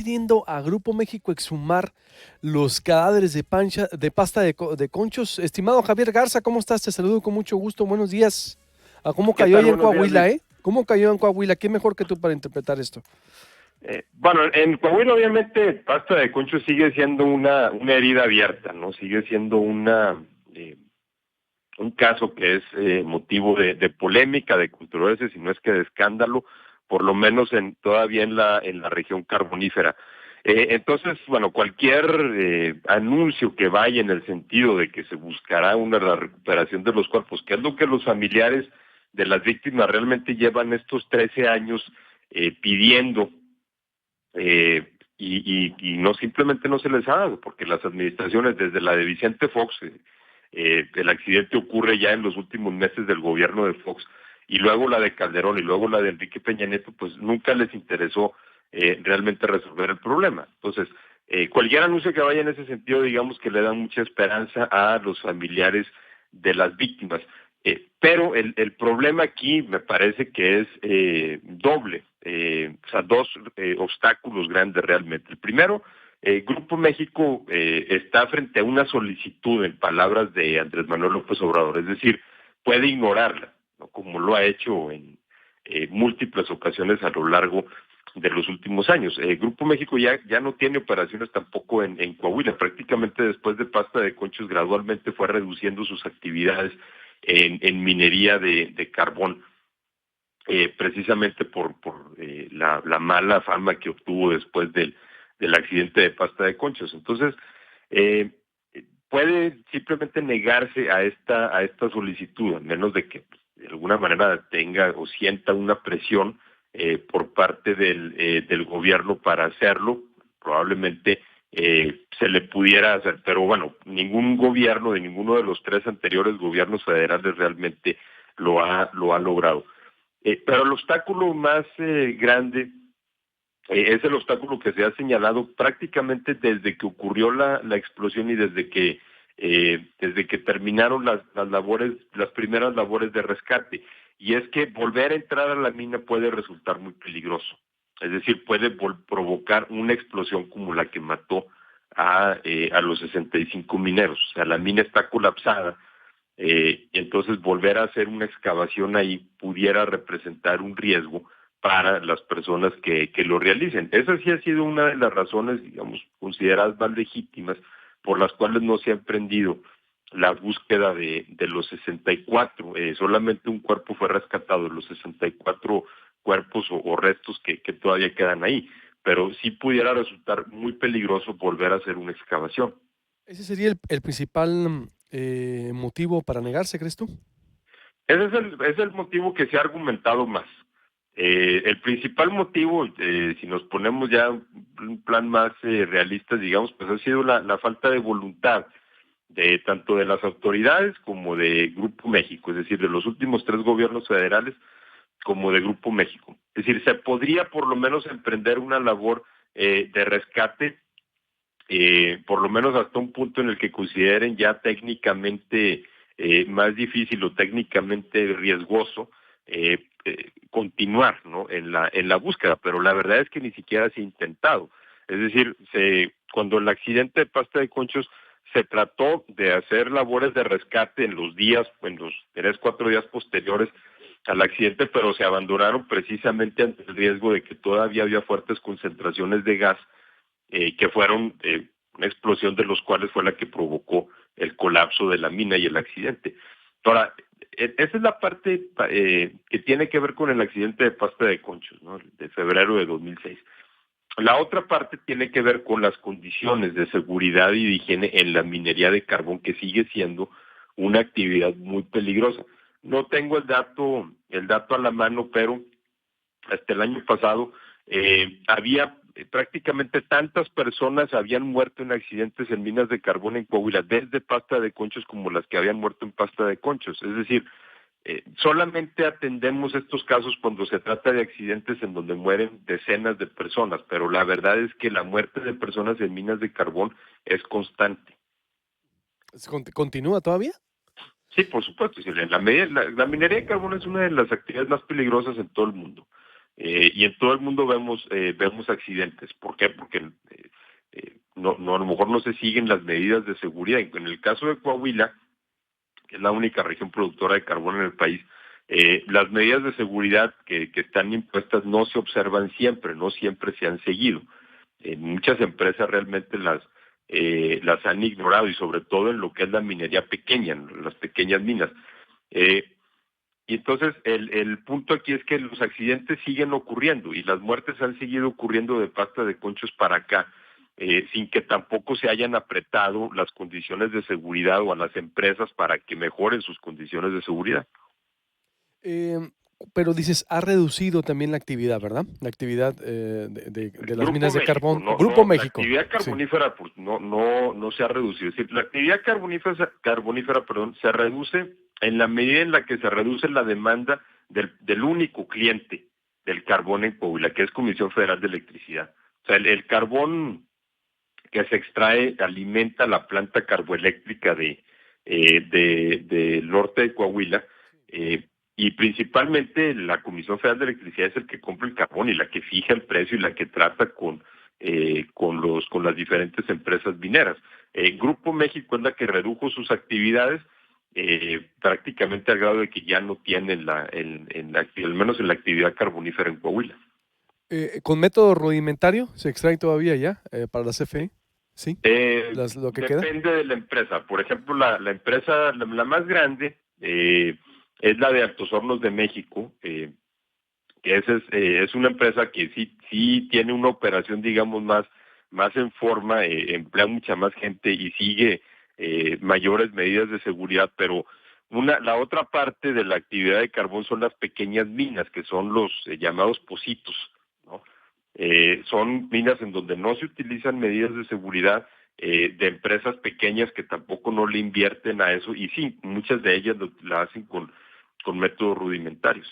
Pidiendo a Grupo México exhumar los cadáveres de pasta de conchos. Estimado Javier Garza, ¿cómo estás? Te saludo con mucho gusto. Buenos días. ¿Cómo ¿Qué cayó tal? allá en Buenos días, Luis. Coahuila, eh? ¿Cómo cayó en Coahuila? ¿Quién mejor que tú para interpretar esto? Bueno, en Coahuila obviamente pasta de concho sigue siendo una herida abierta, ¿no? Sigue siendo un caso que es motivo de polémica, de controversia, si no es que de escándalo, por lo menos todavía en la región carbonífera. Entonces, bueno, cualquier anuncio que vaya en el sentido de que se buscará la recuperación de los cuerpos, que es lo que los familiares de las víctimas realmente llevan estos 13 años pidiendo, y no, simplemente no se les ha dado, porque las administraciones, desde la de Vicente Fox, el accidente ocurre ya en los últimos meses del gobierno de Fox, y luego la de Calderón y luego la de Enrique Peña Nieto, pues nunca les interesó realmente resolver el problema. Entonces, cualquier anuncio que vaya en ese sentido, digamos que le da mucha esperanza a los familiares de las víctimas. Pero el problema aquí me parece que es doble, o sea, dos obstáculos grandes realmente. El primero, Grupo México está frente a una solicitud, en palabras de Andrés Manuel López Obrador, es decir, puede ignorarla, ¿no? Como lo ha hecho en múltiples ocasiones a lo largo de los últimos años. Grupo México ya no tiene operaciones tampoco en Coahuila, prácticamente después de pasta de conchos gradualmente fue reduciendo sus actividades en minería de carbón, precisamente por la mala fama que obtuvo después del accidente de pasta de conchos. Entonces, eh, puede simplemente negarse a esta solicitud, a menos de que pues, de alguna manera tenga o sienta una presión por parte del gobierno para hacerlo. Probablemente se le pudiera hacer, pero bueno, ningún gobierno de ninguno de los tres anteriores gobiernos federales realmente lo ha logrado. Pero el obstáculo más grande es el obstáculo que se ha señalado prácticamente desde que ocurrió la explosión y desde que terminaron las primeras labores de rescate. Y es que volver a entrar a la mina puede resultar muy peligroso. Es decir, puede provocar una explosión como la que mató a los 65 mineros. O sea, la mina está colapsada, y entonces volver a hacer una excavación ahí pudiera representar un riesgo para las personas que lo realicen. Esa sí ha sido una de las razones, digamos, consideradas más legítimas por las cuales no se ha emprendido la búsqueda de los 64. Solamente un cuerpo fue rescatado de los 64 cuerpos o restos que todavía quedan ahí, pero sí pudiera resultar muy peligroso volver a hacer una excavación. ¿Ese sería el principal motivo para negarse, crees tú? Ese es el motivo que se ha argumentado más. El principal motivo, si nos ponemos ya un plan más realista, digamos, pues ha sido la falta de voluntad de tanto de las autoridades como de Grupo México, es decir, de los últimos tres gobiernos federales como de Grupo México. Es decir, se podría por lo menos emprender una labor de rescate, por lo menos hasta un punto en el que consideren ya técnicamente más difícil o técnicamente riesgoso continuar, ¿no? en la búsqueda, pero la verdad es que ni siquiera se ha intentado. Es decir, cuando el accidente de pasta de conchos se trató de hacer labores de rescate en los 3, 4 días posteriores al accidente, pero se abandonaron precisamente ante el riesgo de que todavía había fuertes concentraciones de gas, que fueron una explosión de los cuales fue la que provocó el colapso de la mina y el accidente. Ahora, esa es la parte que tiene que ver con el accidente de pasta de conchos, ¿no? De febrero de 2006. La otra parte tiene que ver con las condiciones de seguridad y de higiene en la minería de carbón, que sigue siendo una actividad muy peligrosa. No tengo el dato a la mano, pero hasta el año pasado había prácticamente tantas personas habían muerto en accidentes en minas de carbón en Coahuila, desde pasta de conchos como las que habían muerto en pasta de conchos. Es decir, solamente atendemos estos casos cuando se trata de accidentes en donde mueren decenas de personas, pero la verdad es que la muerte de personas en minas de carbón es constante. ¿Continúa todavía? Sí, por supuesto. Sí, la minería de carbón es una de las actividades más peligrosas en todo el mundo. Y en todo el mundo vemos accidentes. ¿Por qué? Porque a lo mejor no se siguen las medidas de seguridad. En el caso de Coahuila, que es la única región productora de carbón en el país, las medidas de seguridad que están impuestas no se observan siempre, no siempre se han seguido. Muchas empresas realmente las han ignorado, y sobre todo en lo que es la minería pequeña, en las pequeñas minas. Y entonces el punto aquí es que los accidentes siguen ocurriendo y las muertes han seguido ocurriendo de pasta de conchos para acá, sin que tampoco se hayan apretado las condiciones de seguridad o a las empresas para que mejoren sus condiciones de seguridad. Em, pero dices, ha reducido también la actividad, ¿verdad? La actividad de las Grupo minas de México, carbón. Grupo la México, actividad sí. carbonífera pues, no se ha reducido. Es decir, la actividad carbonífera, perdón, se reduce en la medida en la que se reduce la demanda del único cliente del carbón en Coahuila, que es Comisión Federal de Electricidad. O sea, el carbón que se extrae alimenta la planta carboeléctrica del norte de Coahuila, y principalmente la Comisión Federal de Electricidad es el que compra el carbón y la que fija el precio y la que trata con las diferentes empresas mineras. Grupo México es la que redujo sus actividades, prácticamente al grado de que ya no tienen al menos en la actividad carbonífera en Coahuila. ¿Con método rudimentario se extrae todavía ya para la CFE? Sí, lo que queda. Depende de la empresa. Por ejemplo, la empresa, la más grande, es la de Altos Hornos de México, que es una empresa que sí tiene una operación, digamos, más en forma, emplea mucha más gente y sigue mayores medidas de seguridad, pero la otra parte de la actividad de carbón son las pequeñas minas, que son los llamados pocitos, ¿no? Son minas en donde no se utilizan medidas de seguridad, de empresas pequeñas que tampoco no le invierten a eso, y sí, muchas de ellas la hacen con métodos rudimentarios.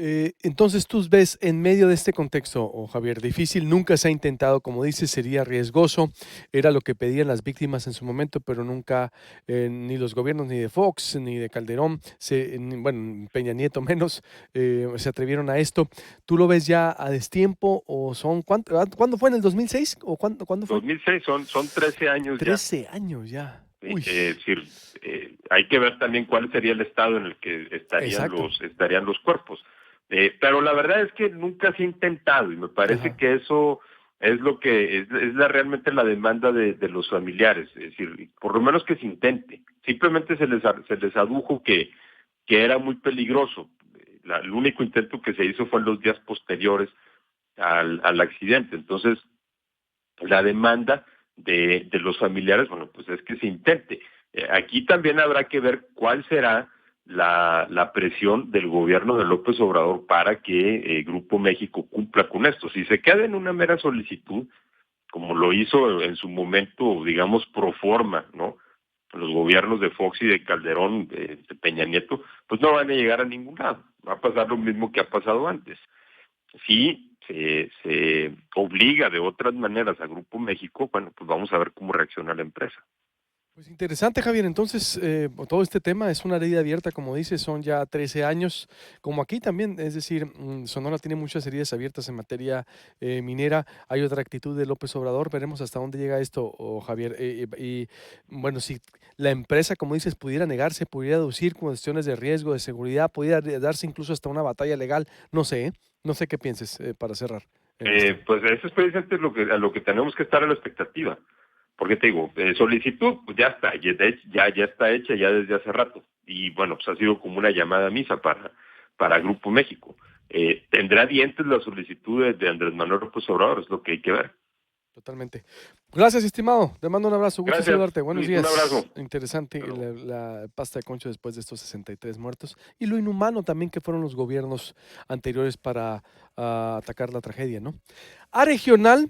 Entonces tú ves en medio de este contexto, Javier, difícil, nunca se ha intentado, como dices, sería riesgoso, era lo que pedían las víctimas en su momento, pero nunca ni los gobiernos ni de Fox ni de Calderón, bueno, Peña Nieto menos, se atrevieron a esto. ¿Tú lo ves ya a destiempo o ¿cuándo fue? ¿En el 2006? ¿O cuándo fue? 2006, son 13 años ya. 13 años ya. Uy, Es decir, hay que ver también cuál sería el estado en el que exacto. estarían los cuerpos. Pero la verdad es que nunca se ha intentado, y me parece Ajá. que eso es lo que es realmente la demanda de los familiares. Es decir, por lo menos que se intente. Simplemente se les adujo que era muy peligroso. El único intento que se hizo fue en los días posteriores al accidente. Entonces, la demanda de los familiares, bueno, pues es que se intente. Aquí también habrá que ver cuál será la presión del gobierno de López Obrador para que Grupo México cumpla con esto. Si se queda en una mera solicitud, como lo hizo en su momento, digamos, pro forma, ¿no? Los gobiernos de Fox y de Calderón, de Peña Nieto, pues no van a llegar a ningún lado. Va a pasar lo mismo que ha pasado antes. Si se obliga de otras maneras a Grupo México, bueno, pues vamos a ver cómo reacciona la empresa. Pues interesante, Javier. Entonces, todo este tema es una herida abierta, como dices, son ya 13 años, como aquí también, es decir, Sonora tiene muchas heridas abiertas en materia minera. Hay otra actitud de López Obrador, veremos hasta dónde llega esto, Javier. Bueno, si la empresa, como dices, pudiera negarse, pudiera deducir cuestiones de riesgo, de seguridad, pudiera darse incluso hasta una batalla legal, no sé, ¿eh? No sé qué pienses para cerrar en esto. Pues eso es precisamente a lo que tenemos que estar a la expectativa. Porque te digo, solicitud, pues ya está, ya está hecha ya desde hace rato. Y bueno, pues ha sido como una llamada a misa para Grupo México. ¿Tendrá dientes la solicitud de Andrés Manuel López Obrador? Es lo que hay que ver. Totalmente. Gracias, estimado. Te mando un abrazo. Gusto Gracias, saludarte. Buenos Luis, un abrazo. días. Interesante Hasta luego. la pasta de concho después de estos 63 muertos y lo inhumano también que fueron los gobiernos anteriores para atacar la tragedia, ¿no? A regional.